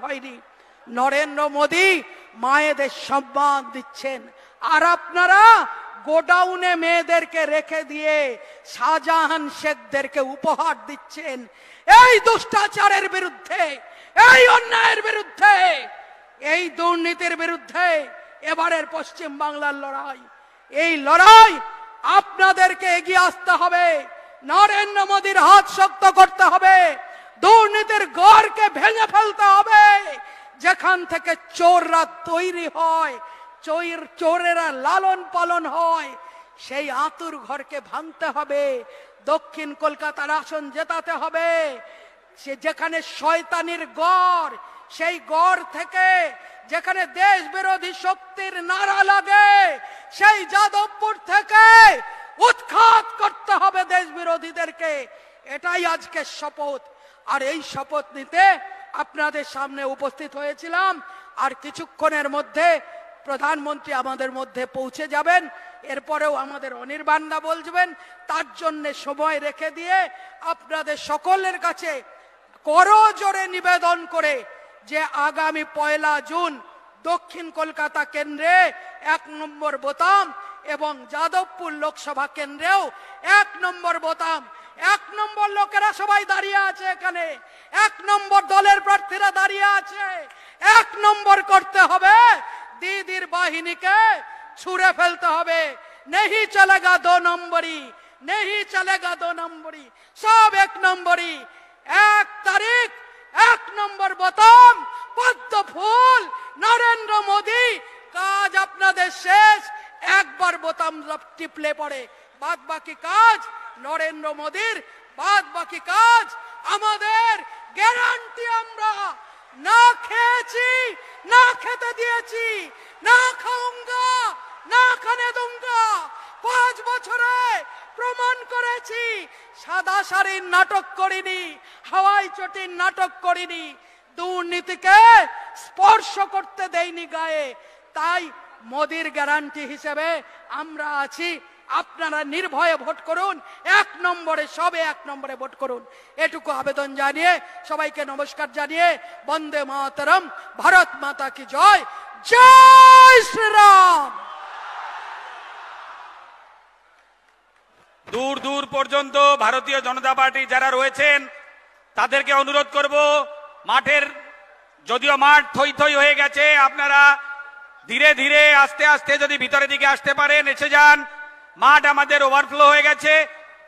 হয়নি। নরেন্দ্র মোদী মায়েদের সম্মান দিচ্ছেন, আর আপনারা গোডাউনে মেয়েদেরকে রেখে দিয়ে শাহজাহান শেখদেরকে উপহার দিচ্ছেন। এই দুষ্টাচারের বিরুদ্ধে, এই অন্যায়ের বিরুদ্ধে, এই দুর্নীতির বিরুদ্ধে এবারের পশ্চিম বাংলার লড়াই। এই লড়াই আপনাদেরকে এগিয়ে আসতে হবে, নরেন্দ্র মোদীর হাত শক্ত করতে হবে, দুর্নীতির গড়কে ভেঙে ফেলতে হবে। যেখান থেকে চোররা তৈরি হয়, চোরেরা লালন পালন হয়, সেই আতুর ঘরকে ভাঙতে হবে। দক্ষিণ কলকাতার আসন জেতাতে হবে। যেখানে শয়তানির গড়, সেই গড় থেকে যেখানে দেশ বিরোধী শক্তির নারা লাগে, সেই যাদবপুর থেকে উৎখাত করতে হবে দেশ বিরোধীদেরকে। এটাই আজকে শপথ। আর এই শপথ নিতে আপনাদের সামনে উপস্থিত হয়েছিলাম। আর কিছুক্ষণের মধ্যে প্রধানমন্ত্রী আমাদের মধ্যে পৌঁছে যাবেন। এরপরেও আমাদের অনির্বাণদা বলবেন। তার জন্য সময় রেখে দিয়ে আপনাদের সকলের কাছে করজোড়ে নিবেদন করে যে আগামী 1 জুন দক্ষিণ কলকাতা কেন্দ্রে 1 নম্বর বোতাম এবং যাদবপুর লোকসভা কেন্দ্রেও 1 নম্বর বোতাম। 1 নম্বর লোকেরা সবাই দাঁড়িয়ে আছে এখানে, 1 নম্বর দলের প্রার্থীরা দাঁড়িয়ে আছে। 1 নম্বর করতে হবে, দিদির বাহিনীকে ছুঁড়ে ফেলতে হবে। नहीं चलेगा 2 নম্বরই, नहीं चलेगा 2 নম্বরই, সব 1 নম্বরই। 1 তারিখ 1 নম্বর বোতাম, পদ্ম ফুল, নরেন্দ্র মোদী। কাজ আপনাদের শেষ। একবার বোতাম টিপলে পড়ে বাদ বাকি কাজ নরেন্দ্র মোদীর, বাদ বাকি কাজ আমাদের। গ্যারান্টি আমরা না খেয়েছি, না খেতে দিয়েছি, না খাউঙ্গা, না খানে দুঙ্গা। 5 বছরে প্রমাণ করেছি সাদা শাড়ির নাটক করিনি, হাওয়াই চটির নাটক করিনি, দুর্নীতিকে স্পর্শ করতে দেইনি গায়ে। তাই মোদীর গ্যারান্টি হিসেবে আমরা আছি। আপনারা নির্ভয়ে ভোট করুন, 1 নম্বরে, সবে 1 নম্বরে ভোট করুন। এটুকু আবেদন জানিয়ে সবাইকে নমস্কার জানিয়ে বন্দে মাতরম, ভারত মাতা কি জয়, জয় শ্রীরাম। দূর দূর পর্যন্ত ভারতীয় জনতা পার্টি যারা রয়েছেন তাদেরকে অনুরোধ করব, মাঠের যদিও মাঠ থই থই হয়ে গেছে, আপনারা ধীরে ধীরে আস্তে আস্তে যদি ভিতরের দিকে আসতে পারেন এসে যান। মাঠ আমাদের ওভারফ্লো হয়ে গেছে।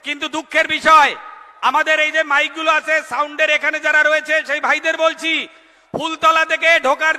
কিন্তু দুঃখের বিষয়, আমাদের এই যে মাইকগুলো আছে সাউন্ডের, এখানে যারা রয়েছে সেই ভাইদের বলছি, ফুলতলা থেকে ঢোকার